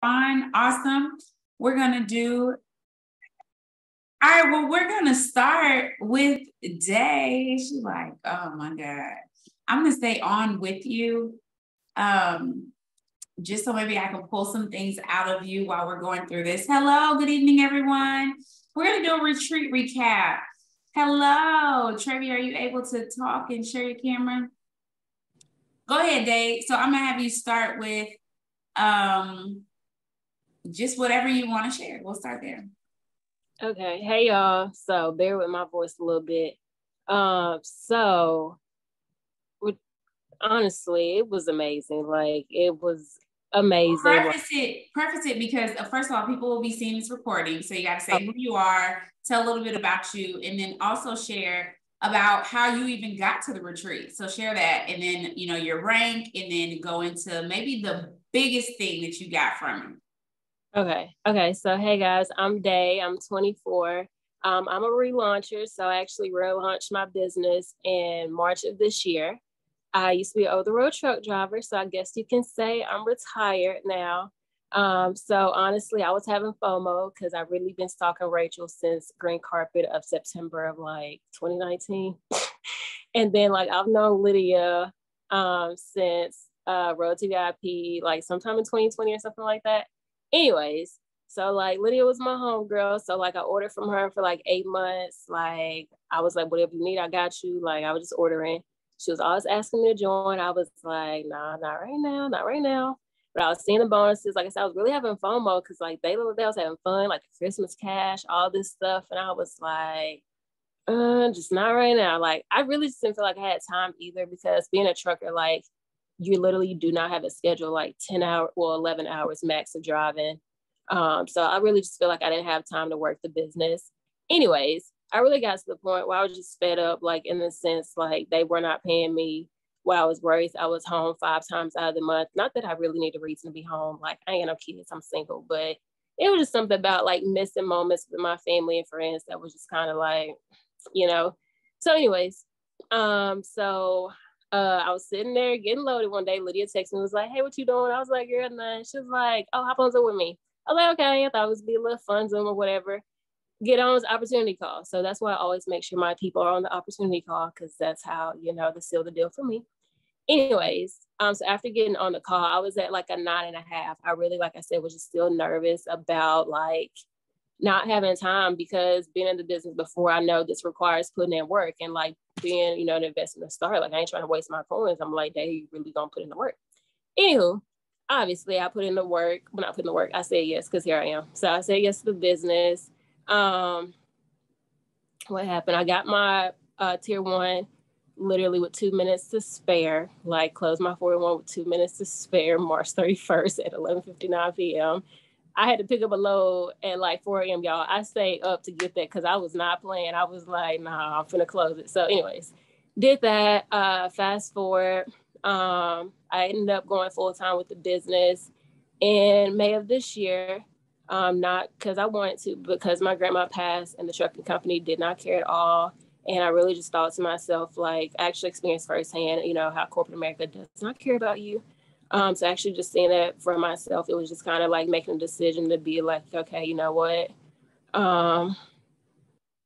Fine, awesome. We're gonna do. All right, well, we're gonna start with Day. She's like, oh my God. I'm gonna stay on with you. Um, just so maybe I can pull some things out of you while we're going through this. Hello, good evening, everyone. We're gonna do a retreat recap. Hello, Trevi, are you able to talk and share your camera? Go ahead, Dave. So I'm gonna have you start with just whatever you want to share. We'll start there. Okay. Hey y'all. So bear with my voice a little bit. So honestly, it was amazing. Like it was amazing. Preface it because first of all, people will be seeing this recording. So you got to say who you are, tell a little bit about you, and then also share about how you even got to the retreat. So share that, and then your rank, and then go into maybe the biggest thing that you got from it. Okay. So hey guys, I'm Day. I'm 24. I'm a relauncher. So I actually relaunched my business in March of this year. I used to be an over-the-road truck driver, so I guess you can say I'm retired now. So honestly, I was having FOMO because I've really been stalking Rachel since Green Carpet of September of like 2019. And then like I've known Lydia since Road to VIP, like sometime in 2020 or something like that. Anyways, so like Lydia was my homegirl. So like I ordered from her for like 8 months. Like I was like, whatever you need, I got you. Like I was just ordering. She was always asking me to join. I was like, nah, not right now. But I was seeing the bonuses. Like I said, I was really having FOMO because like they was having fun, like the Christmas cash, all this stuff. And I was like, just not right now. Like I really just didn't feel like I had time either because being a trucker, like you literally do not have a schedule, like 11 hours max of driving. So I really just feel like I didn't have time to work the business. Anyways, I really got to the point where I was just fed up, like in the sense, like they were not paying me while I was worried. I was home 5 times out of the month. Not that I really need a reason to be home. Like I ain't no kids, I'm single, but it was just something about like missing moments with my family and friends that was just kind of like, So anyways, I was sitting there getting loaded one day. Lydia texted me, was like, hey, what you doing? I was like, girl, nothing. She was like, oh, hop on Zoom with me. I was like, okay, I thought it was be a little fun Zoom or whatever. Get on the opportunity call. So that's why I always make sure my people are on the opportunity call because that's how, to seal the deal for me. Anyways, so after getting on the call, I was at like a 9.5. I really, like I said, was just still nervous about like not having time because being in the business before, I know this requires putting in work and like being, an investment start. Like I ain't trying to waste my coins. I'm like, hey, you really gonna put in the work. Anywho, obviously I put in the work. When I put in the work, I said yes because here I am. So I said yes to the business. What happened? I got my tier 1 literally with 2 minutes to spare, like closed my 41 with 2 minutes to spare March 31st at 11:59 p.m. I had to pick up a load at like 4 a.m. y'all. I stayed up to get that because I was not playing. I was like, nah, I'm finna close it. So anyways, did that. Fast forward, I ended up going full time with the business in May of this year. Not because I wanted to, because my grandma passed and the trucking company did not care at all. And I really just thought to myself, like, I actually experienced firsthand, how corporate America does not care about you. So actually just seeing that for myself, it was just kind of like making a decision to be like, okay, you know what?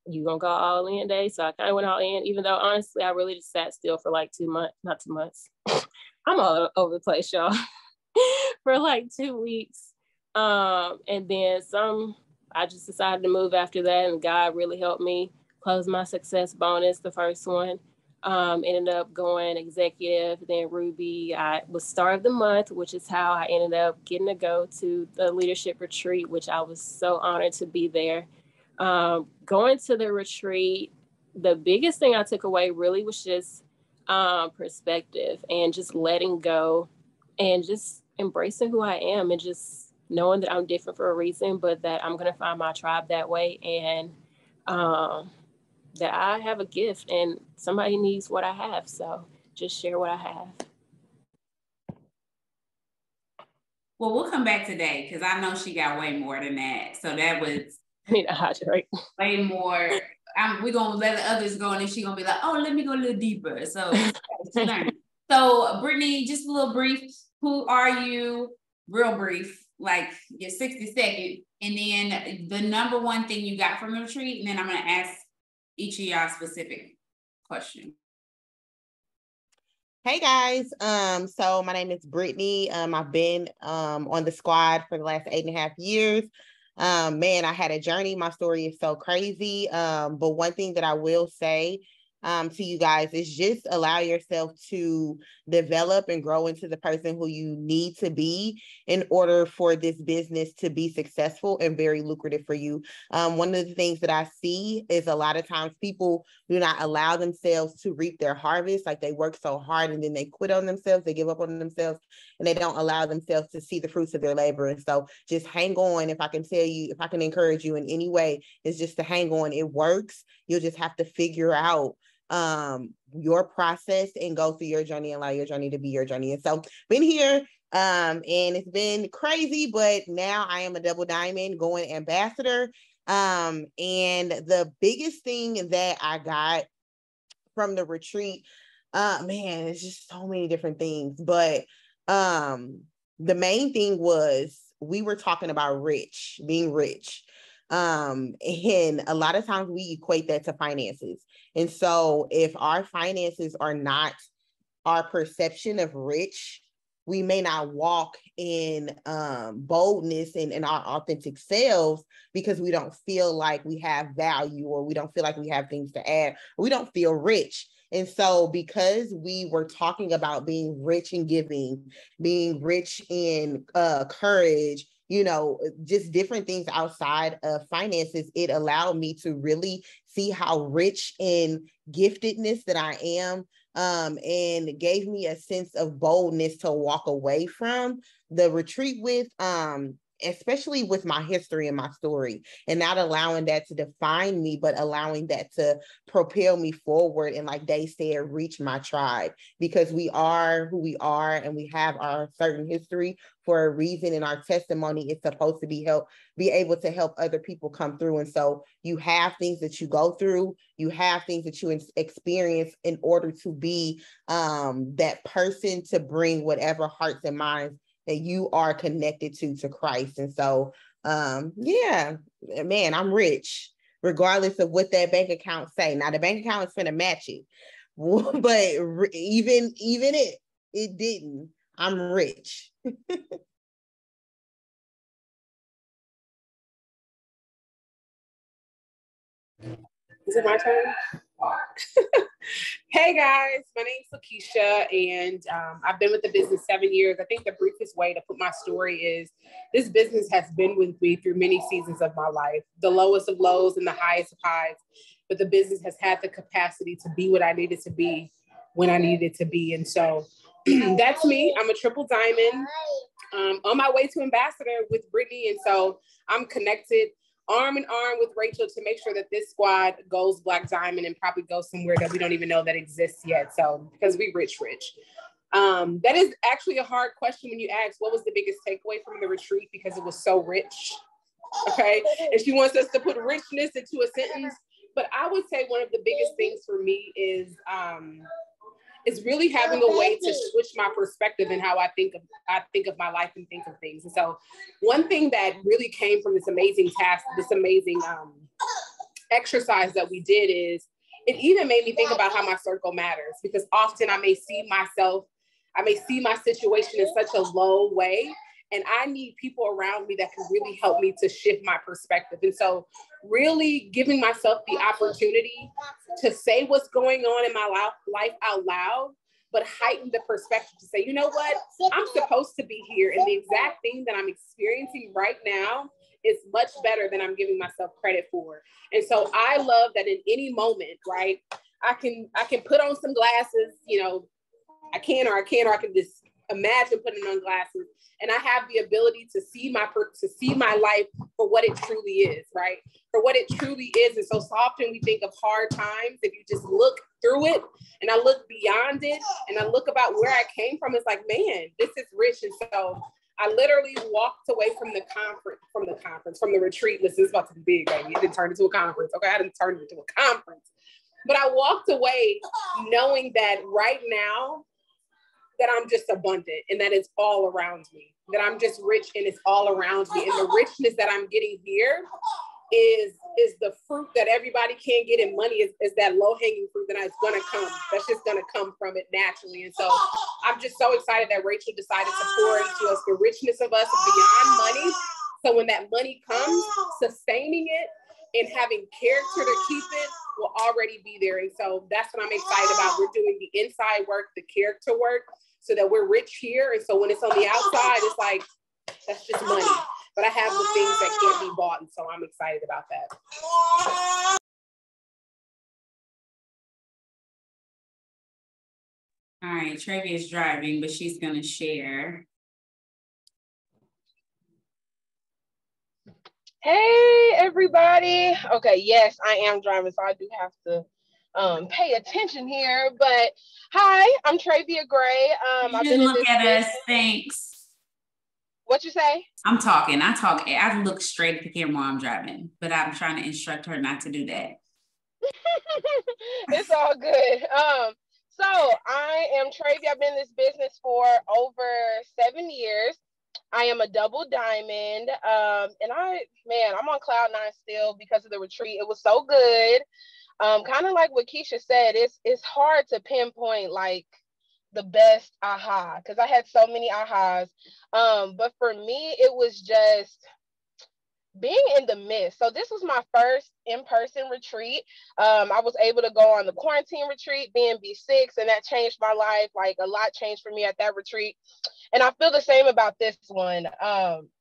You gonna go all in, Day? So I kind of went all in, even though honestly, I really just sat still for like 2 months, not 2 months. I'm all over the place, y'all, for like 2 weeks. And then I just decided to move after that, and God really helped me close my success bonus, the first one. Ended up going executive, then Ruby. I was star of the month, which is how I ended up getting to go to the leadership retreat, which I was so honored to be there. Going to the retreat, the biggest thing I took away really was just perspective and just letting go and just embracing who I am and just knowing that I'm different for a reason, but that I'm going to find my tribe that way. And that I have a gift and somebody needs what I have. So just share what I have. Well, we'll come back today because I know she got way more than that. So that was I need to hydrate. Way more. We're gonna let the others go, and then she's gonna be like, "Oh, let me go a little deeper." So learn. So, Brittany, just a little brief. Who are you? Real brief. like your 60-second, and then the number one thing you got from the retreat, and then I'm gonna ask each of y'all specific question. Hey guys, so my name is Brittany. I've been on the squad for the last 8.5 years. Man, I had a journey. My story is so crazy. But one thing that I will say to you guys is just allow yourself to develop and grow into the person who you need to be in order for this business to be successful and very lucrative for you. One of the things that I see is a lot of times people do not allow themselves to reap their harvest. Like they work so hard and then they quit on themselves, they give up on themselves, and they don't allow themselves to see the fruits of their labor. And so just hang on. If I can tell you, if I can encourage you in any way, is just to hang on. It works. You'll just have to figure out your process and go through your journey and allow your journey to be your journey. And so been here and it's been crazy, but now I am a double diamond going ambassador. And the biggest thing that I got from the retreat, man, it's just so many different things, but the main thing was we were talking about being rich. And a lot of times we equate that to finances. And so if our finances are not our perception of rich, we may not walk in boldness and our authentic selves because we don't feel like we have value, or we don't feel like we have things to add, or we don't feel rich. And so because we were talking about being rich in giving, being rich in courage, you know, just different things outside of finances, it allowed me to really see how rich in giftedness that I am, and gave me a sense of boldness to walk away from the retreat with, especially with my history and my story, and not allowing that to define me, but allowing that to propel me forward. And like they said, reach my tribe, because we are who we are and we have our certain history for a reason. And our testimony is supposed to be able to help other people come through. And so you have things that you go through, you have things that you experience in order to be that person to bring whatever hearts and minds that you are connected to Christ. And so, yeah, man, I'm rich, regardless of what that bank account say. Now the bank account is finna match it, but even it didn't. I'm rich. Is it my turn? Hey guys, my name's Lakeisha, and I've been with the business 7 years. I think the briefest way to put my story is this business has been with me through many seasons of my life, the lowest of lows and the highest of highs, but the business has had the capacity to be what I needed to be when I needed to be. And so that's me. I'm a triple diamond, on my way to ambassador with Brittany. And so I'm connected arm in arm with Rachel to make sure that this squad goes Black Diamond and probably goes somewhere that we don't even know that exists yet. So because we rich. That is actually a hard question when you ask what was the biggest takeaway from the retreat, because it was so rich. Okay. And she wants us to put richness into a sentence. But I would say one of the biggest things for me is really having a way to switch my perspective and how I think of my life and think of things. And so one thing that really came from this amazing task, this amazing exercise that we did, is it even made me think about how my circle matters, because often I may see my situation in such a low way, and I need people around me that can really help me to shift my perspective. And so really giving myself the opportunity to say what's going on in my life out loud, but heighten the perspective to say, you know what, I'm supposed to be here. And the exact thing that I'm experiencing right now is much better than I'm giving myself credit for. And so I love that in any moment, right, I can put on some glasses, you know, I can just imagine putting on glasses, and I have the ability to see my life for what it truly is, right? For what it truly is. And so often we think of hard times, if you just look through it and I look beyond it and I look about where I came from, it's like, man, this is rich. And so I literally walked away from the retreat. Listen, it's about to be big, baby. It didn't turn into a conference. Okay, I didn't turn it into a conference. But I walked away knowing that right now, that I'm just abundant and that it's all around me, that I'm just rich and it's all around me. And the richness that I'm getting here is the fruit that everybody can't get in money, is that low-hanging fruit that is going to come. That's just going to come from it naturally. And so I'm just so excited that Rachel decided to pour into us. The richness of us beyond money. So when that money comes, sustaining it and having character to keep it will already be there. And so that's what I'm excited about. We're doing the inside work, the character work, so that we're rich here. And so when it's on the outside, it's like, that's just money. But I have the things that can't be bought. And so I'm excited about that. All right, Travia is driving, but she's going to share. Hey, everybody. Okay, yes, I am driving, so I do have to pay attention here. But hi, I'm Travia Gray. You didn't look at us. Thanks. What you say? I'm talking. I look straight at the camera while I'm driving, but I'm trying to instruct her not to do that. It's all good. So I am Travia. I've been in this business for over 7 years. I am a double diamond. And I'm on cloud 9 still because of the retreat. It was so good. Kind of like what Keisha said, it's hard to pinpoint like the best aha, because I had so many ahas. But for me, it was just being in the midst. So this was my first in-person retreat. I was able to go on the quarantine retreat, BNB6, and that changed my life. Like a lot changed for me at that retreat. And I feel the same about this one.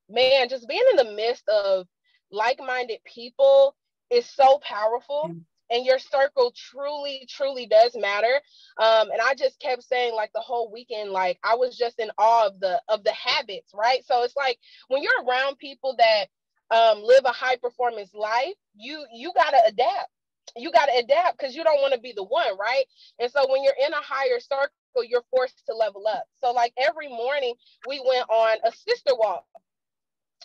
Man, just being in the midst of like-minded people is so powerful. And your circle truly, truly does matter. And I just kept saying like the whole weekend, like I was just in awe of the habits, right? So it's like when you're around people that live a high performance life, you gotta adapt. You gotta adapt because you don't want to be the one, right? And so when you're in a higher circle, you're forced to level up. So like every morning we went on a sister walk.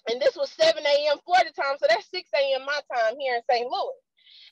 And this was 7 a.m. Florida time. So that's 6 a.m. my time here in St. Louis.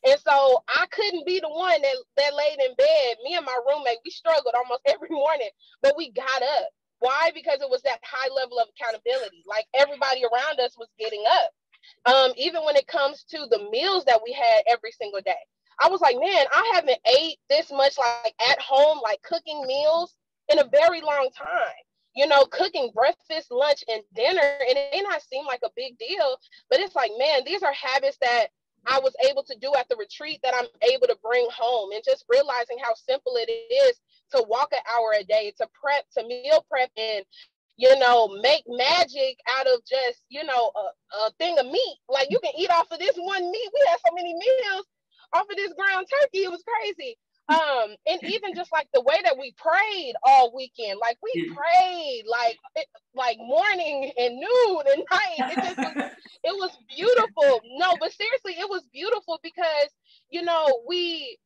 And so I couldn't be the one that laid in bed. Me and my roommate, we struggled almost every morning, but we got up. Why? Because it was that high level of accountability. Like everybody around us was getting up. Even when it comes to the meals that we had every single day. I was like, man, I haven't ate this much like at home, like cooking meals in a very long time. You know, cooking breakfast, lunch, and dinner. And it may not seem like a big deal, but it's like, man, these are habits that I was able to do at the retreat that I'm able to bring home, and just realizing how simple it is to walk an hour a day, to prep, to meal prep, and, you know, make magic out of just, you know, a thing of meat. Like you can eat off of this one meat. We had so many meals off of this ground turkey. It was crazy. And even just like the way that we prayed all weekend, like we prayed like morning and noon and night. It was beautiful. No, but seriously, it was beautiful because, you know, we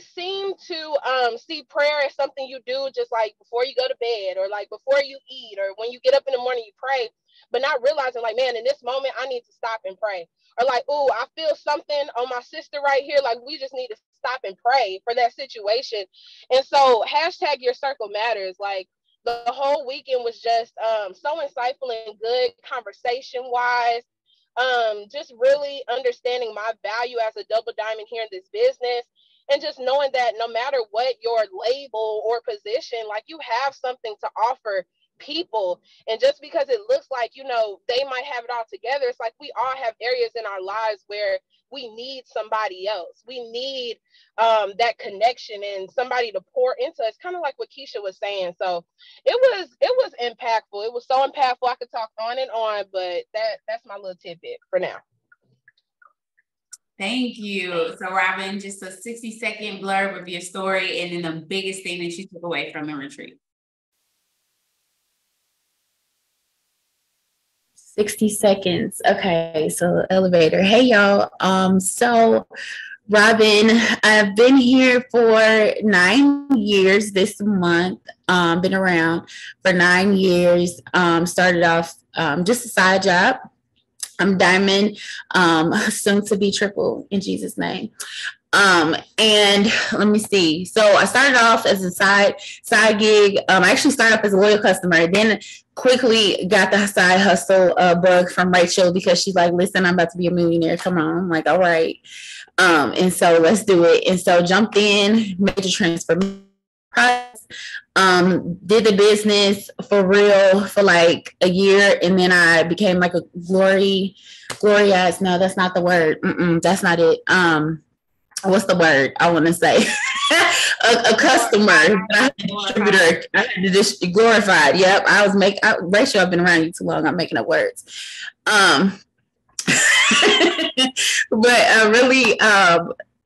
seem to see prayer as something you do just like before you go to bed, or like before you eat, or when you get up in the morning you pray, but not realizing like, man, in this moment I need to stop and pray. Or like, oh, I feel something on my sister right here, like we just need to stop and pray for that situation. And so hashtag your circle matters. Like the whole weekend was just so insightful and good conversation wise. Just really understanding my value as a double diamond here in this business. And just knowing that no matter what your label or position, like you have something to offer people. And just because it looks like, you know, they might have it all together, it's like we all have areas in our lives where we need somebody else. We need that connection and somebody to pour into us, kind of like what Keisha was saying. So it was impactful. It was so impactful. I could talk on and on, but that's my little tidbit for now. Thank you. So Robin, just a 60-second blurb of your story and then the biggest thing that you took away from the retreat. 60 seconds. Okay, so elevator. Hey y'all. So Robin, I've been here for 9 years this month. Been around for 9 years. Started off just a side job. I'm diamond, soon to be triple in Jesus' name. And let me see. So I started off as a side gig. I actually started off as a loyal customer, then quickly got the side hustle bug from Rachel because she's like, listen, I'm about to be a millionaire. Come on. I'm like, all right. And so let's do it. And so jumped in, made the transformation. Did the business for real for like a year, and then I became like a glorious. No, that's not the word. That's not it. What's the word I want to say? a customer, distributor, glorified. Yep, I was Rachel, I've been around you too long. I'm making up words. But really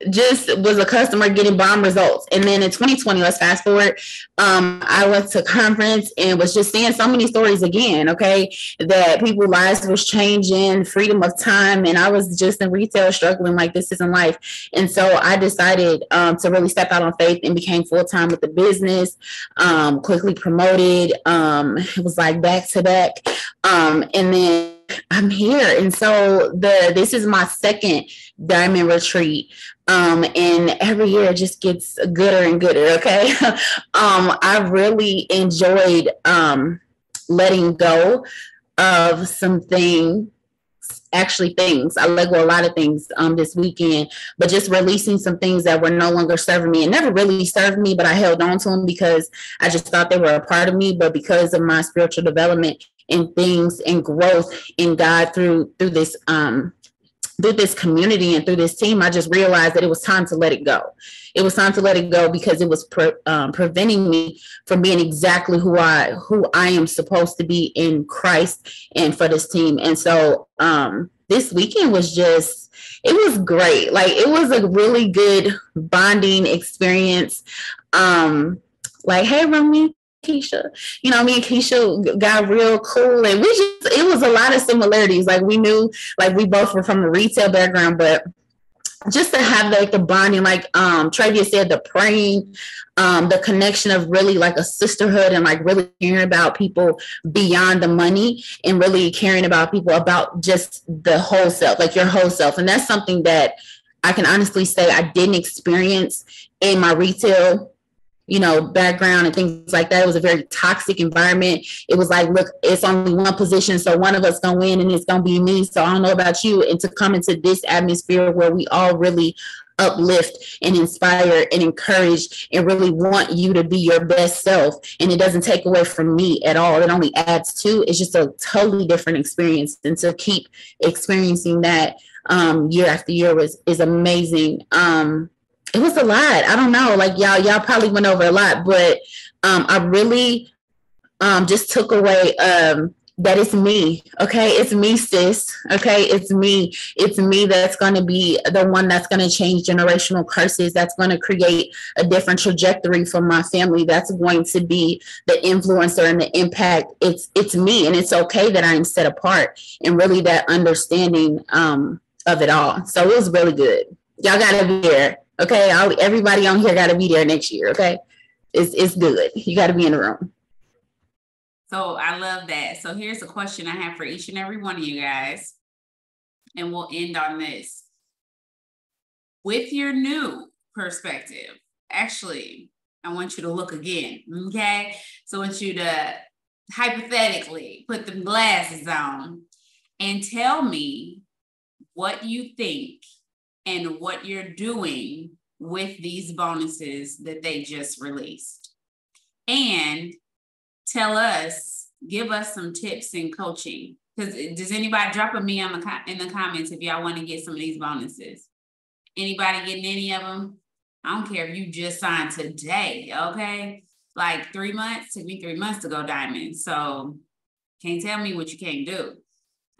just was a customer getting bomb results. And then in 2020, let's fast forward, I went to conference and was just seeing so many stories again, okay, that people's lives was changing, freedom of time. And I was just in retail struggling like this isn't life. And so I decided to really step out on faith and became full-time with the business, quickly promoted. It was like back to back. And then I'm here. And so this is my second diamond retreat. And every year it just gets gooder and gooder. Okay. I really enjoyed letting go of some things. I let go a lot of things this weekend, but just releasing some things that were no longer serving me and never really served me, but I held on to them because I just thought they were a part of me. But because of my spiritual development and things and growth in God through this community and through this team, I just realized that it was time to let it go. It was time to let it go because it was preventing me from being exactly who I am supposed to be in Christ and for this team. And so this weekend was it was great. Like, it was a really good bonding experience. Like, hey, Romy, Keisha, me and Keisha got real cool, and it was a lot of similarities. Like, we knew, like, we both were from the retail background, but just to have like the bonding, like Travia said, the praying, the connection of really like a sisterhood and like really caring about people beyond the money and really caring about people about just the whole self, like your whole self. And that's something that I can honestly say I didn't experience in my retail background and things like that. It was a very toxic environment. It was like, look, it's only one position, so one of us gonna win and it's gonna be me. So I don't know about you. And to come into this atmosphere where we all really uplift and inspire and encourage and really want you to be your best self. And it doesn't take away from me at all. It only adds to. It's just a totally different experience. And to keep experiencing that year after year is amazing. It was a lot. I don't know. Like y'all probably went over a lot, but I really just took away that it's me. Okay. It's me, sis. Okay. It's me. It's me that's going to be the one that's going to change generational curses. That's going to create a different trajectory for my family. That's going to be the influencer and the impact. It's me. And it's okay that I'm set apart, and really that understanding of it all. So it was really good. Y'all got to be there. Okay, everybody on here got to be there next year. Okay, it's good. You got to be in the room. So I love that. So here's a question I have for each and every one of you guys, and we'll end on this. With your new perspective, actually, I want you to look again. Okay, so I want you to hypothetically put the glasses on and tell me what you think and what you're doing with these bonuses that they just released. And give us some tips in coaching. Because does anybody drop a me in the comments if y'all want to get some of these bonuses? Anybody getting any of them? I don't care if you just signed today, okay? Like 3 months, took me 3 months to go diamond. So can't tell me what you can't do.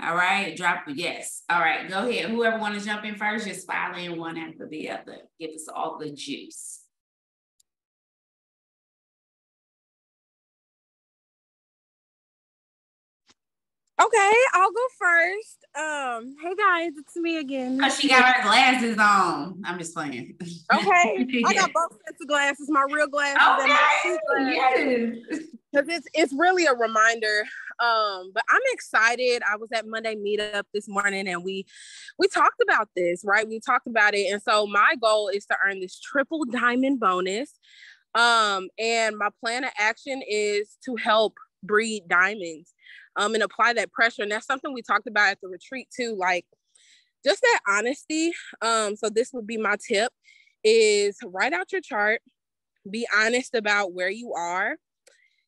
All right, drop a yes. All right, go ahead. Whoever want to jump in first, just file in one after the other. Give us all the juice. Okay, I'll go first. Hey guys, it's me again. Cause she got her glasses on. I'm just playing. Okay, I got both sets of glasses, my real glasses and my cheap glasses. Yes. Because it's really a reminder. But I'm excited. I was at Monday Meetup this morning and we talked about this, right? We talked about it. And so my goal is to earn this triple diamond bonus. And my plan of action is to help breed diamonds and apply that pressure. And that's something we talked about at the retreat too, like just that honesty. So this would be my tip is write out your chart, be honest about where you are,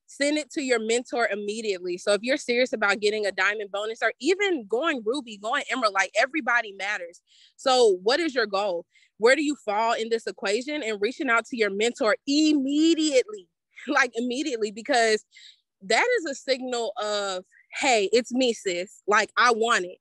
send it to your mentor immediately. So if you're serious about getting a diamond bonus or even going ruby, going emerald, like everybody matters. So what is your goal? Where do you fall in this equation? And reaching out to your mentor immediately, like immediately, because that is a signal of, hey, it's me, sis. Like I want it.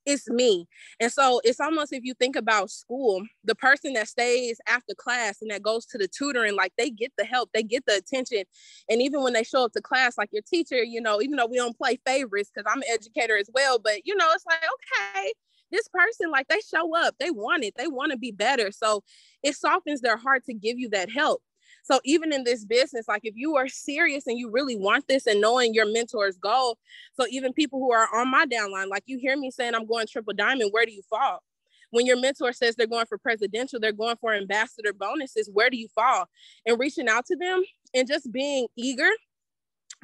It's me. And so it's almost, if you think about school, the person that stays after class and that goes to the tutoring, like they get the help, they get the attention. And even when they show up to class, like your teacher, you know, even though we don't play favorites, because I'm an educator as well, but you know, it's like, okay, this person, like they show up, they want it, they want to be better. So it softens their heart to give you that help. So even in this business, like if you are serious and you really want this and knowing your mentor's goal, so even people who are on my downline, like you hear me saying, I'm going triple diamond, where do you fall? When your mentor says they're going for presidential, they're going for ambassador bonuses, where do you fall? And reaching out to them and just being eager,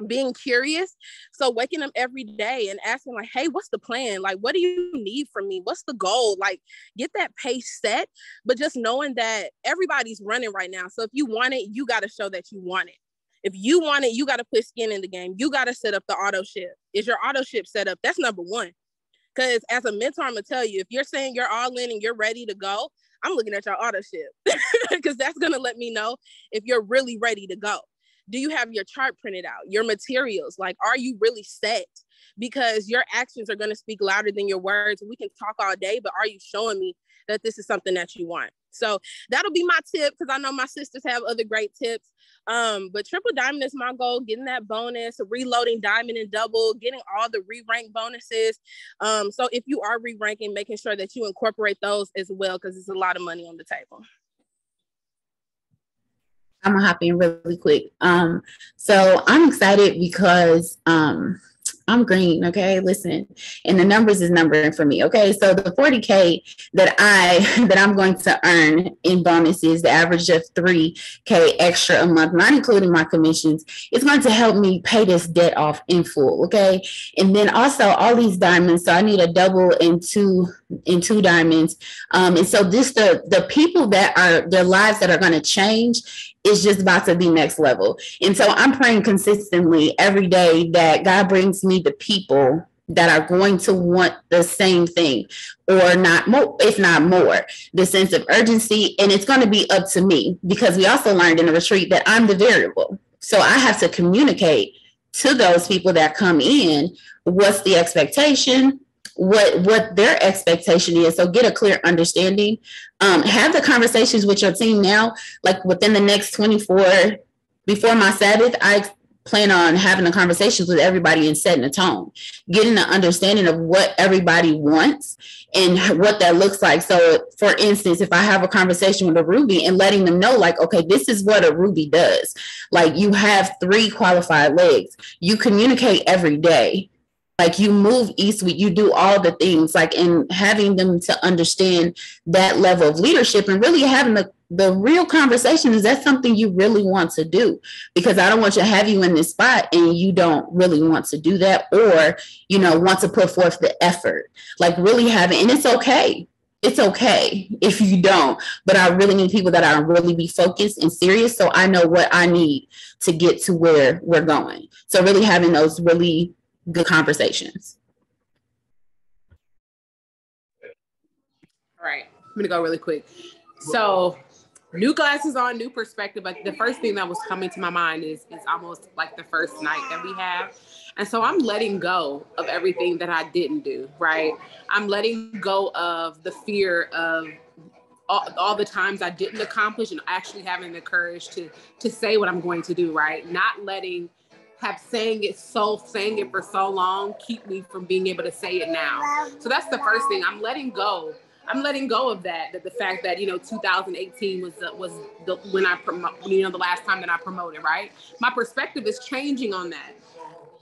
being curious. So waking up every day and asking like, hey, what's the plan? Like, what do you need from me? What's the goal? Like get that pace set, but just knowing that everybody's running right now. So if you want it, you got to show that you want it. If you want it, you got to put skin in the game. You got to set up the auto ship. Is your auto ship set up? That's number one. Because as a mentor, I'm going to tell you, if you're saying you're all in and you're ready to go, I'm looking at your auto ship because that's going to let me know if you're really ready to go. Do you have your chart printed out, your materials? Like, are you really set? Because your actions are going to speak louder than your words. We can talk all day, but are you showing me that this is something that you want? So that'll be my tip, because I know my sisters have other great tips. But triple diamond is my goal, getting that bonus, reloading diamond and double, getting all the re-rank bonuses. So if you are re-ranking, making sure that you incorporate those as well, because it's a lot of money on the table. I'm gonna hop in really quick. So I'm excited because I'm green, okay? Listen, and the numbers is numbering for me, okay? So the 40K that I'm going to earn in bonuses, the average of 3K extra a month, not including my commissions, it's going to help me pay this debt off in full, okay? And then also all these diamonds, so I need a double and two diamonds. And so this the people that are their lives that are going to change is just about to be next level. And so I'm praying consistently every day that God brings me the people that are going to want the same thing, or not more, if not more, the sense of urgency. And it's going to be up to me, because we also learned in the retreat that I'm the variable. So I have to communicate to those people that come in what's the expectation, what their expectation is. So get a clear understanding. Have the conversations with your team now, like within the next 24, before my Sabbath, I plan on having the conversations with everybody and setting a tone, getting an understanding of what everybody wants and what that looks like. So for instance, if I have a conversation with a Ruby and letting them know, like, okay, this is what a Ruby does. Like, you have 3 qualified legs. You communicate every day. Like, you move eastward, you do all the things, like, and having them to understand that level of leadership and really having the real conversation. Is that something you really want to do? Because I don't want to have you in this spot and you don't really want to do that, or, you know, want to put forth the effort, like really having, and it's okay. It's okay if you don't, but I really need people that are really be focused and serious. So I know what I need to get to where we're going. So really having those really good conversations. All right, I'm gonna go really quick. So new glasses on, new perspective. But the first thing that was coming to my mind is almost like the first night that we have. And so I'm letting go of everything that I didn't do, right? I'm letting go of the fear of all the times I didn't accomplish, and actually having the courage to say what I'm going to do, right? Not letting have saying it for so long keep me from being able to say it now. So that's the first thing. I'm letting go of that the fact that, 2018 was the last time that I promoted, right? My perspective is changing on that.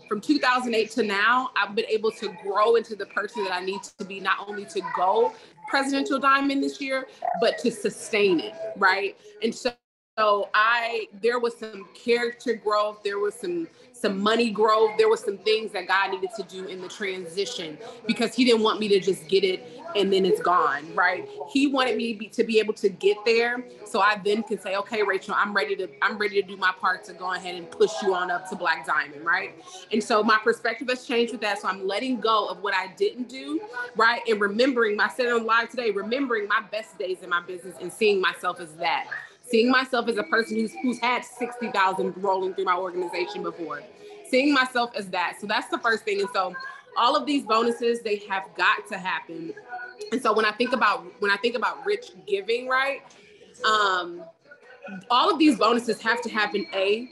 From 2008 to now, I've been able to grow into the person that I need to be, not only to go Presidential Diamond this year, but to sustain it, right? And so there was some character growth, there was some money growth, there was some things that God needed to do in the transition, because he didn't want me to just get it and then it's gone, right? He wanted me to be able to get there, so I then can say, okay, Rachel, I'm ready to do my part to go ahead and push you on up to Black Diamond, right? And so my perspective has changed with that. So I'm letting go of what I didn't do, right? And remembering, I said on live today, remembering my best days in my business and seeing myself as that. Seeing myself as a person who's had 60,000 rolling through my organization before. Seeing myself as that. So that's the first thing. And so all of these bonuses, they have got to happen. And so when I think about rich giving, right? All of these bonuses have to happen,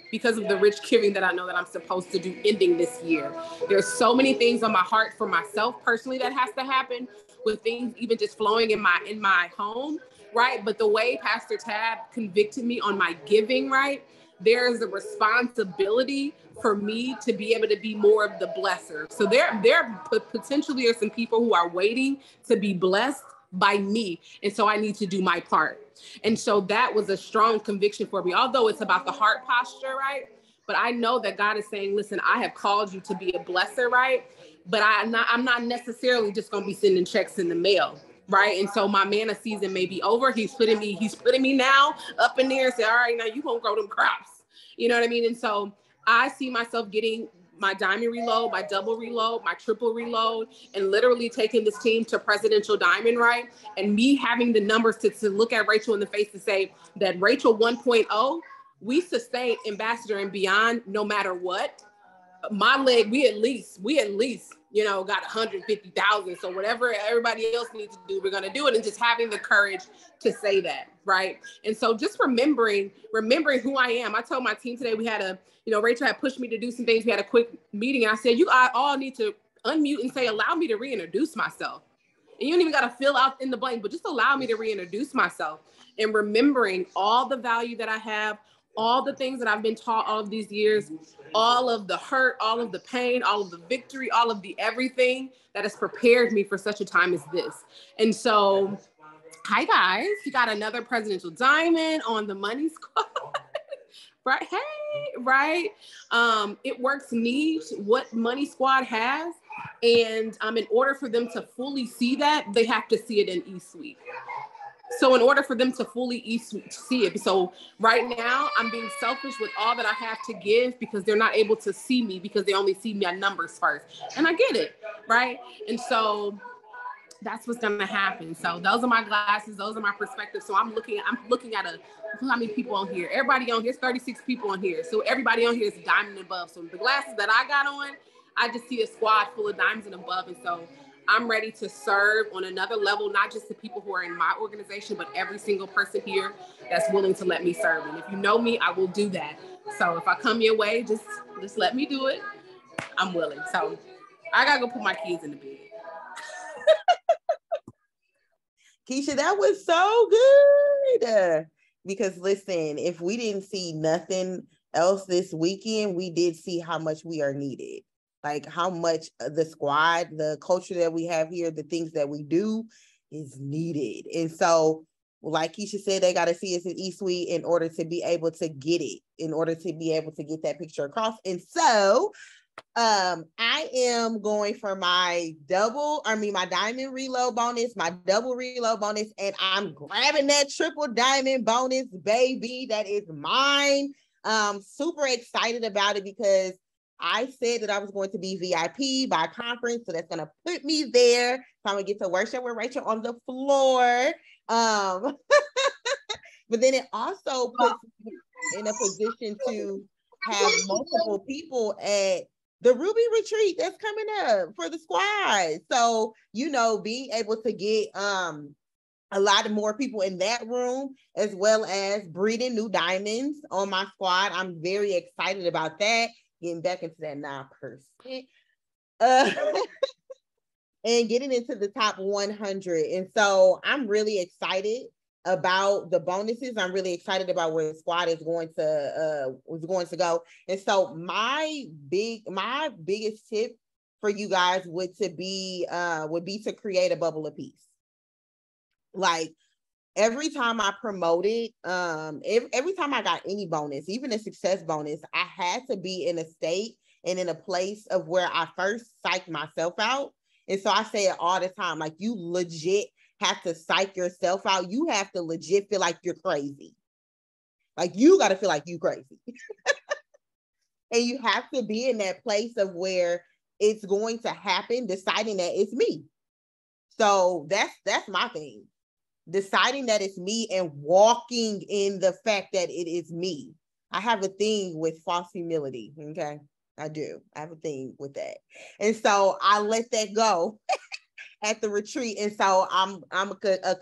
because of the rich giving that I know that I'm supposed to do ending this year. There's so many things on my heart for myself personally that has to happen, with things even just flowing in my home, right? But the way Pastor Tab convicted me on my giving, right? There is a responsibility for me to be able to be more of the blesser. So there potentially are some people who are waiting to be blessed by me. And so I need to do my part. And so that was a strong conviction for me, although it's about the heart posture, right? But I know that God is saying, listen, I have called you to be a blesser, right? But I'm not necessarily just going to be sending checks in the mail, right? And so my manna season may be over. He's putting me now up in there and say, all right, now you gonna grow them crops. You know what I mean? And so I see myself getting my diamond reload, my double reload, my triple reload, and literally taking this team to Presidential Diamond, right? And me having the numbers to look at Rachel in the face to say that Rachel 1.0, we sustained Ambassador and beyond no matter what. My leg, we at least, got 150,000. So whatever everybody else needs to do, we're going to do it. And just having the courage to say that, right? And so just remembering who I am. I told my team today, we had Rachel had pushed me to do some things. We had a quick meeting. And I said, you all need to unmute and say, allow me to reintroduce myself. And you don't even got to fill out in the blank, but just allow me to reintroduce myself. And remembering all the value that I have, all the things that I've been taught all of these years, all of the hurt, all of the pain, all of the victory, all of the everything that has prepared me for such a time as this. And so, hi guys, you got another Presidential Diamond on the Money Squad. Right? Hey, right? It works needs what Money Squad has. And in order for them to fully see that, they have to see it in eSuite. So in order for them to fully see it, so right now I'm being selfish with all that I have to give because they're not able to see me because they only see me on numbers first. And I get it, right? And so that's what's gonna happen. So those are my glasses, those are my perspectives. So I'm looking at how many people on here. Everybody on here, 36 people on here. So everybody on here is diamond and above. So the glasses that I got on, I just see a squad full of diamonds and above. And so I'm ready to serve on another level, not just the people who are in my organization, but every single person here that's willing to let me serve. And if you know me, I will do that. So if I come your way, just let me do it. I'm willing. So I gotta go put my kids in the bed. Keisha, that was so good. Because listen, if we didn't see nothing else this weekend, we did see how much we are needed. Like how much the squad, the culture that we have here, the things that we do is needed. And so, like Keisha said, they got to see us in eSuite in order to be able to get it, in order to be able to get that picture across. And so I am going for my diamond reload bonus, my double reload bonus, and I'm grabbing that triple diamond bonus, baby. That is mine. Super excited about it because I said that I was going to be VIP by conference, so that's going to put me there. So I'm going to get to worship with Rachel on the floor. But then it also puts me in a position to have multiple people at the Ruby retreat that's coming up for the squad. So, being able to get a lot more people in that room, as well as breeding new diamonds on my squad. I'm very excited about that. getting back into that 9%, and getting into the top 100. And so I'm really excited about the bonuses. I'm really excited about where the squad is going to go. And so my biggest tip for you guys would be to create a bubble of peace. Like, every time I promoted, every time I got any bonus, even a success bonus, I had to be in a state and in a place of where I first psyched myself out. And so I say it all the time, like, you legit have to psych yourself out. You have to legit feel like you're crazy. Like, you got to feel like you crazy. And you have to be in that place of where it's going to happen, deciding that it's me. So that's my thing. Deciding that it's me and walking in the fact that it is me. I have a thing with false humility, okay? I do. I have a thing with that. And so I let that go at the retreat. And so I'm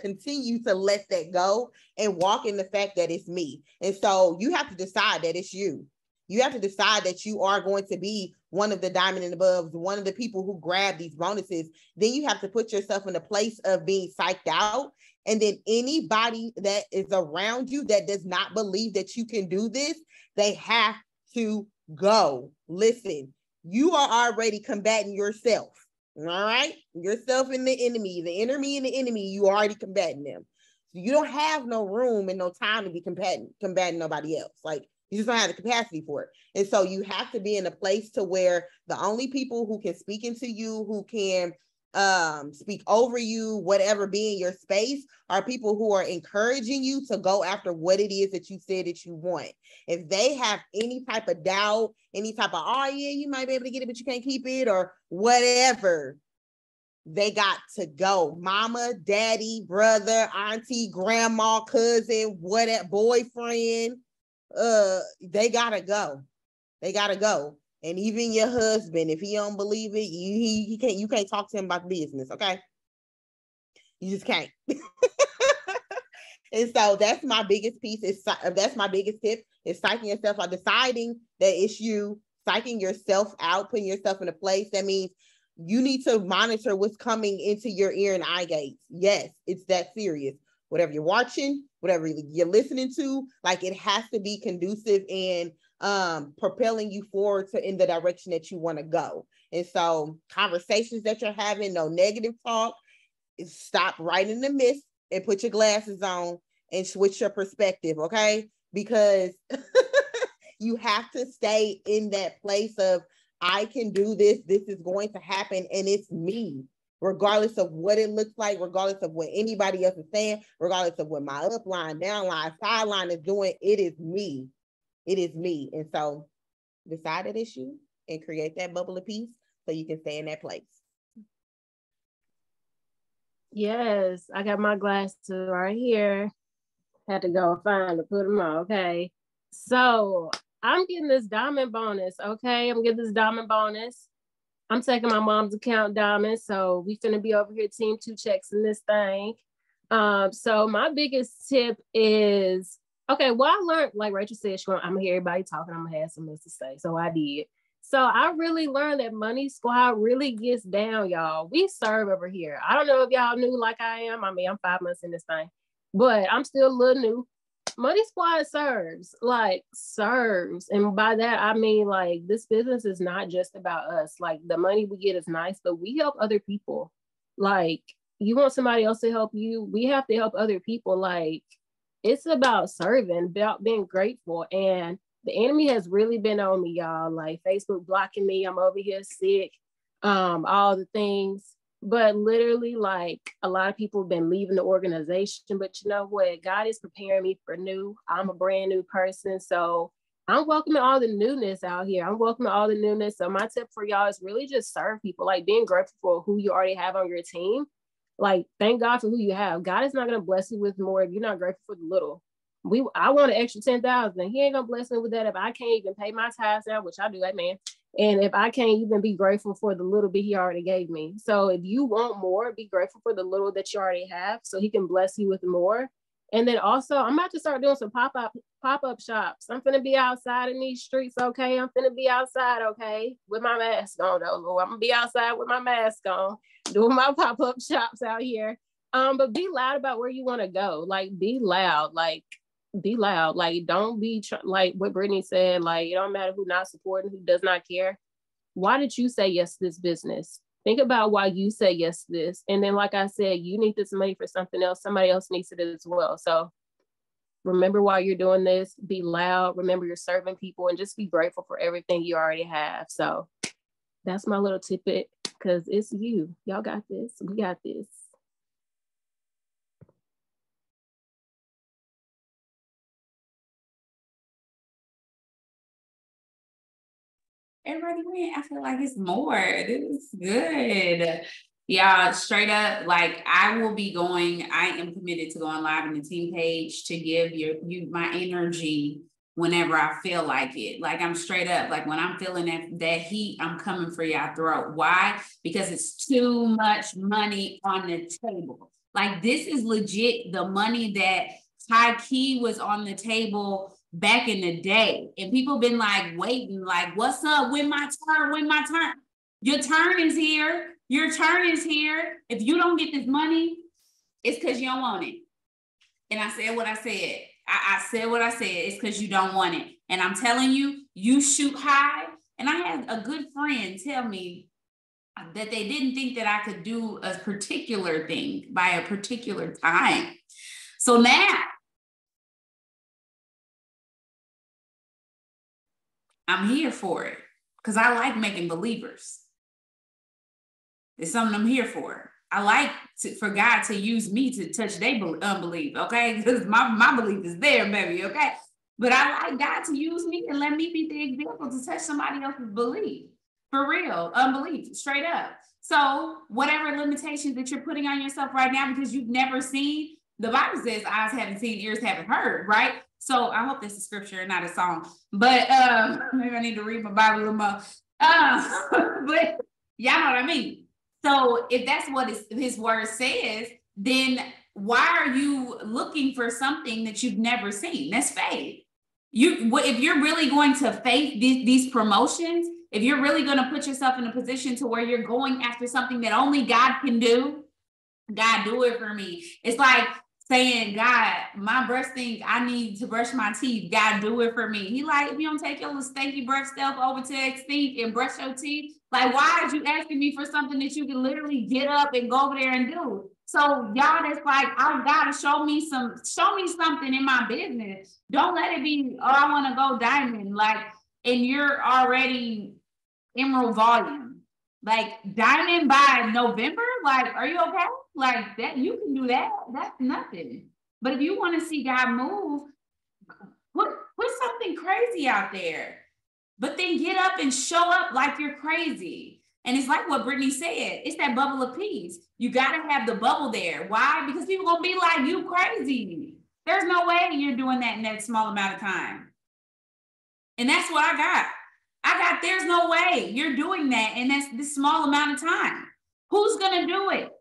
continue to let that go and walk in the fact that it's me. And so you have to decide that it's you. You have to decide that you are going to be one of the diamond and above, one of the people who grab these bonuses. Then you have to put yourself in a place of being psyched out. And then anybody that is around you that does not believe that you can do this, they have to go. Listen, you are already combating yourself. All right? Yourself and the enemy and the enemy, you already combating them. So you don't have no room and no time to be combating nobody else. Like, you just don't have the capacity for it. And so you have to be in a place to where the only people who can speak into you, who can speak over you, whatever, be in your space, are people who are encouraging you to go after what it is that you said that you want. If they have any type of doubt, any type of, oh yeah, you might be able to get it, but you can't keep it, or whatever, they got to go. Mama, daddy, brother, auntie, grandma, cousin, whatever, boyfriend, they gotta go. They gotta go. And even your husband, if he don't believe it, you can't talk to him about the business, okay? You just can't. And so that's my biggest piece. That's my biggest tip, is psyching yourself out, deciding that it's you, psyching yourself out, putting yourself in a place. That means you need to monitor what's coming into your ear and eye gates. Yes, it's that serious. Whatever you're watching, whatever you're listening to, like, it has to be conducive and propelling you forward in the direction that you want to go. And so conversations that you're having, no negative talk, stop right in the midst and put your glasses on and switch your perspective, okay? Because you have to stay in that place of, I can do this, this is going to happen, and it's me. Regardless of what it looks like, regardless of what anybody else is saying, regardless of what my upline, downline, sideline is doing, it is me. It is me. And so decide that it's you and create that bubble of peace so you can stay in that place. Yes, I got my glasses right here. Had to go find to put them on. Okay. So I'm getting this diamond bonus. Okay. I'm getting this diamond bonus. I'm taking my mom's account diamond. So we finna be over here, team 2 checks in this thing. So my biggest tip is, okay, well, I learned, like Rachel said, I'm gonna hear everybody talking, I'm gonna have something else to say. So I did. So I really learned that Money Squad really gets down, y'all. We serve over here. I don't know if y'all knew like I am. I mean, I'm 5 months in this thing, but I'm still a little new. Money Squad serves. And by that, I mean, like, this business is not just about us. Like, the money we get is nice, but we help other people. Like, you want somebody else to help you, we have to help other people. Like, it's about serving, about being grateful. And the enemy has really been on me, y'all. Like, Facebook blocking me, I'm over here sick, all the things. But literally, like, a lot of people have been leaving the organization. But you know what? God is preparing me for new. I'm a brand new person. So I'm welcoming all the newness out here. I'm welcoming all the newness. So my tip for y'all is really just serve people, like being grateful for who you already have on your team. Like, thank God for who you have. God is not going to bless you with more if you're not grateful for the little. I want an extra 10,000. He ain't going to bless me with that if I can't even pay my tithes now, which I do, amen. And if I can't even be grateful for the little bit he already gave me. So if you want more, be grateful for the little that you already have so he can bless you with more. And then also, I'm about to start doing some pop-up shops. I'm finna be outside in these streets, okay? I'm finna be outside, okay? With my mask on, though, Lord. I'm gonna be outside with my mask on, doing my pop-up shops out here. But be loud about where you want to go. Like, be loud. Like, don't be like what Brittany said. Like, it don't matter who not supporting, who does not care. Why did you say yes to this business? Think about why you say yes to this. And then, like I said, you need this money for something else. Somebody else needs it as well. So remember why you're doing this. Be loud. Remember you're serving people, and just be grateful for everything you already have. So that's my little tidbit, because it's you. Y'all got this. We got this. Everybody went. I feel like it's more. This is good. Yeah, straight up, like I will be going, I am committed to going live in the team page to give you my energy whenever I feel like it. Like I'm straight up, like when I'm feeling that heat, I'm coming for y'all throat. Why? Because it's too much money on the table. Like this is legit the money that high key was on the table back in the day. And people been like waiting, like, what's up? When my turn? When my turn? Your turn is here. Your turn is here. If you don't get this money, it's because you don't want it. And I said what I said. I said what I said. It's because you don't want it. And I'm telling you, you shoot high. And I had a good friend tell me that they didn't think that I could do a particular thing by a particular time. So now, I'm here for it because I like making believers. It's something I'm here for. I like for God to use me to touch their unbelief, okay? Because my belief is there, baby, okay? But I like God to use me and let me be the example to touch somebody else's belief. For real, unbelief, straight up. So whatever limitations that you're putting on yourself right now because you've never seen, the Bible says eyes haven't seen, ears haven't heard, right? So I hope this is scripture and not a song. But maybe I need to read my Bible a little more. But y'all know what I mean. So if that's what his word says, then why are you looking for something that you've never seen? That's faith. If you're really going to faith these promotions, if you're really going to put yourself in a position to where you're going after something that only God can do, God, do it for me. It's like saying, God, my breath stinks. I need to brush my teeth. God, do it for me. He like, if you don't take your little stinky breath stuff over to Extinct and brush your teeth, like, why are you asking me for something that you can literally get up and go over there and do? So y'all, that's like, I gotta show me something in my business. Don't let it be, oh, I want to go diamond. Like, and you're already emerald volume. Like diamond by November? Like, are you okay? Like that, you can do that. That's nothing. But if you want to see God move, put something crazy out there. But then get up and show up like you're crazy. And it's like what Brittany said. It's that bubble of peace. You got to have the bubble there. Why? Because people going to be like, you crazy. There's no way you're doing that in that small amount of time. And that's what I got. There's no way you're doing that in this small amount of time. Who's going to do it?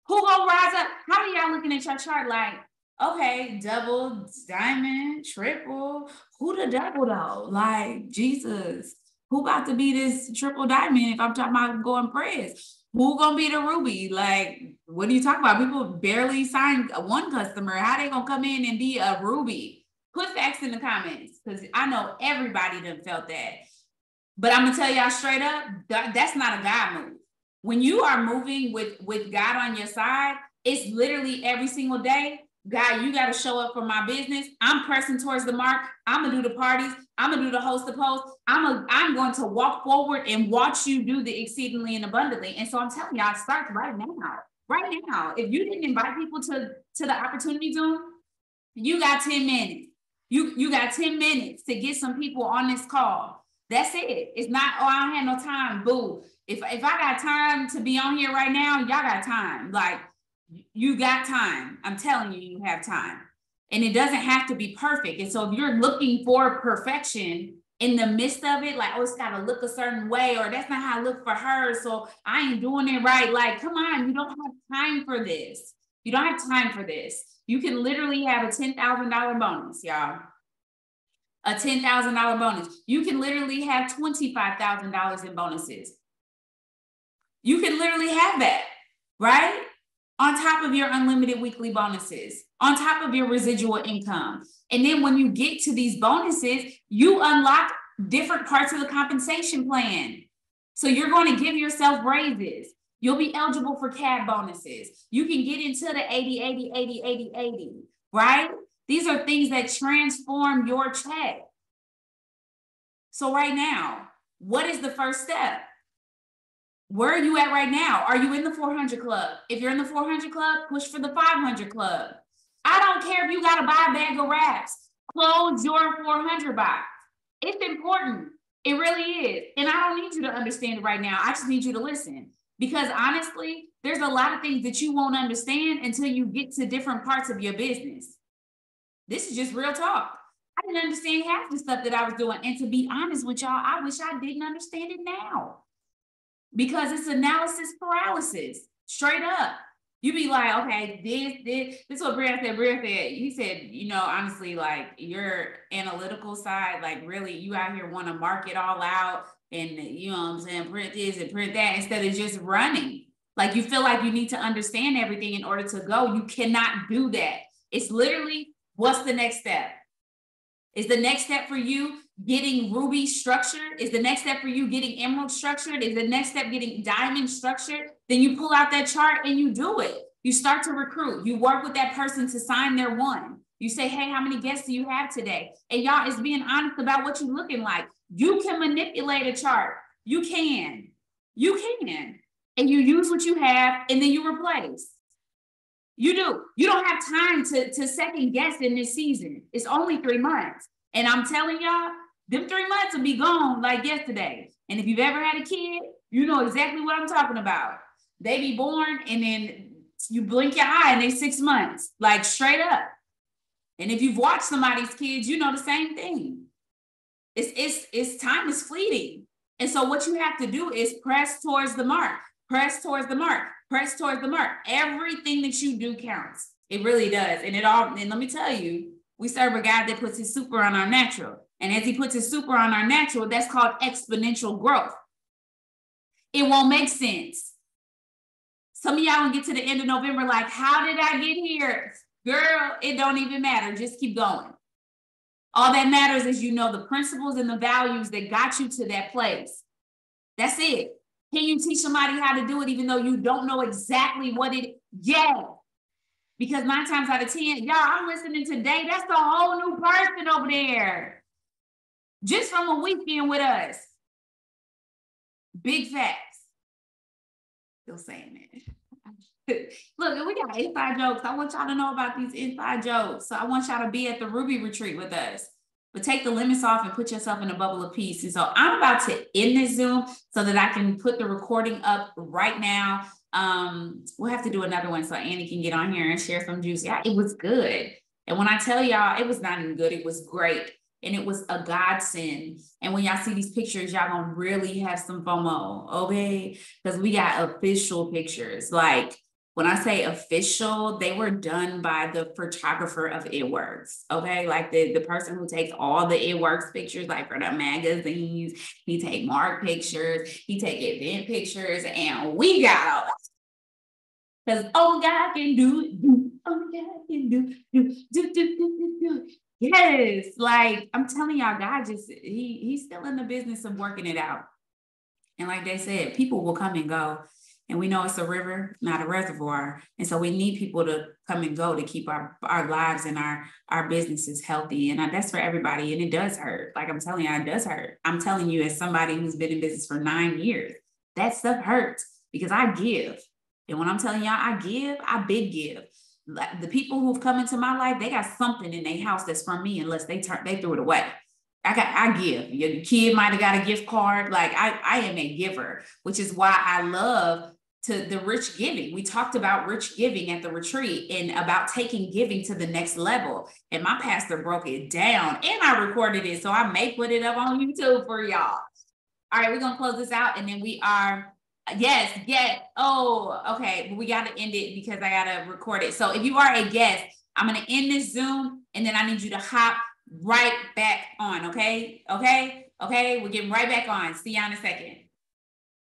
Who gonna rise up? How are y'all looking at your chart like, okay, double, diamond, triple, who the double though? Like, Jesus, who about to be this triple diamond if I'm talking about going press? Who gonna be the ruby? Like, what are you talking about? People barely signed one customer. How they gonna come in and be a ruby? Put facts in the comments because I know everybody done felt that. But I'm gonna tell y'all straight up, that's not a God move. When you are moving with God on your side, it's literally every single day. God, you got to show up for my business. I'm pressing towards the mark. I'm gonna do the parties. I'm gonna do the host the post. I'm going to walk forward and watch you do the exceedingly and abundantly. And so I'm telling y'all, start right now. Right now. If you didn't invite people to the opportunity zone, you got 10 minutes. You got 10 minutes to get some people on this call. That's it. It's not, oh, I don't have no time. Boo. If I got time to be on here right now, y'all got time. Like, you got time. I'm telling you, you have time. And it doesn't have to be perfect. And so if you're looking for perfection in the midst of it, like, oh, it's got to look a certain way, or that's not how I look for her, so I ain't doing it right. Like, come on, you don't have time for this. You don't have time for this. You can literally have a $10,000 bonus, y'all. A $10,000 bonus. You can literally have $25,000 in bonuses. You can literally have that, right? On top of your unlimited weekly bonuses, on top of your residual income. And then when you get to these bonuses, you unlock different parts of the compensation plan. So you're going to give yourself raises. You'll be eligible for CAD bonuses. You can get into the 80, 80, 80, 80, 80, right? These are things that transform your check. So right now, what is the first step? Where are you at right now? Are you in the 400 club? If you're in the 400 club, push for the 500 club. I don't care if you got to buy a bag of wraps. Close your 400 box. It's important. It really is. And I don't need you to understand it right now. I just need you to listen. Because honestly, there's a lot of things that you won't understand until you get to different parts of your business. This is just real talk. I didn't understand half the stuff that I was doing. And to be honest with y'all, I wish I didn't understand it now. Because it's analysis paralysis, straight up. You be like, okay, this is what Brianna said. He said, you know, honestly, like your analytical side, like really, you out here want to mark it all out and, you know what I'm saying, print this and print that instead of just running. Like you feel like you need to understand everything in order to go. You cannot do that. It's literally, what's the next step? Is the next step for you getting ruby structured? Is the next step for you getting emerald structured? Is the next step getting diamond structured? Then you pull out that chart and you do it. You start to recruit. You work with that person to sign their one. You say, hey, how many guests do you have today? And y'all, it's being honest about what you're looking like. You can manipulate a chart. You can. And you use what you have and then you replace. You do. You don't have time to second guess in this season. It's only 3 months. And I'm telling y'all, them 3 months will be gone like yesterday. And if you've ever had a kid, you know exactly what I'm talking about. They be born and then you blink your eye and they're 6 months, like straight up. And if you've watched somebody's kids, you know the same thing. It's time is fleeting. And so what you have to do is press towards the mark. Press towards the mark. Press towards the mark. Everything that you do counts. It really does. And let me tell you, we serve a God that puts his super on our natural. And as he puts his super on our natural, that's called exponential growth. It won't make sense. Some of y'all will get to the end of November like, how did I get here? Girl, it don't even matter. Just keep going. All that matters is you know the principles and the values that got you to that place. That's it. Can you teach somebody how to do it even though you don't know exactly what it is? Yeah. Because 9 times out of 10, y'all, I'm listening today. That's a whole new person over there. Just from a weekend with us. Big facts. Still saying it. Look, we got inside jokes. I want y'all to know about these inside jokes. So I want y'all to be at the Ruby retreat with us. But take the limits off and put yourself in a bubble of peace. And so I'm about to end this Zoom so that I can put the recording up right now. We'll have to do another one so Annie can get on here and share some juice. Yeah, it was good. And when I tell y'all, it was not even good, it was great. And it was a godsend. And when y'all see these pictures, y'all gonna really have some FOMO, okay? Because we got official pictures. Like, when I say official, they were done by the photographer of It Works, okay? Like the person who takes all the It Works pictures, like for the magazines, he take mark pictures, he take event pictures, and we got all that. Because only God can do, only God can do. Yes, like I'm telling y'all, God just, he's still in the business of working it out. And like they said, people will come and go. And we know it's a river, not a reservoir. And so we need people to come and go to keep our lives and our businesses healthy. And that's for everybody. And it does hurt. Like I'm telling you, it does hurt. I'm telling you, as somebody who's been in business for 9 years, that stuff hurts because I give. And when I'm telling y'all, I give, I big give. The people who've come into my life, they got something in their house that's from me unless they threw it away. I give. Your kid might have got a gift card. Like I am a giver, which is why I love the rich giving. We talked about rich giving at the retreat and about taking giving to the next level. And my pastor broke it down and I recorded it. So I may put it up on YouTube for y'all. All right, we're going to close this out and then we are Yes. Oh, okay. We got to end it because I got to record it. So if you are a guest, I'm going to end this Zoom and then I need you to hop right back on. Okay. We're getting right back on. See y'all in a second.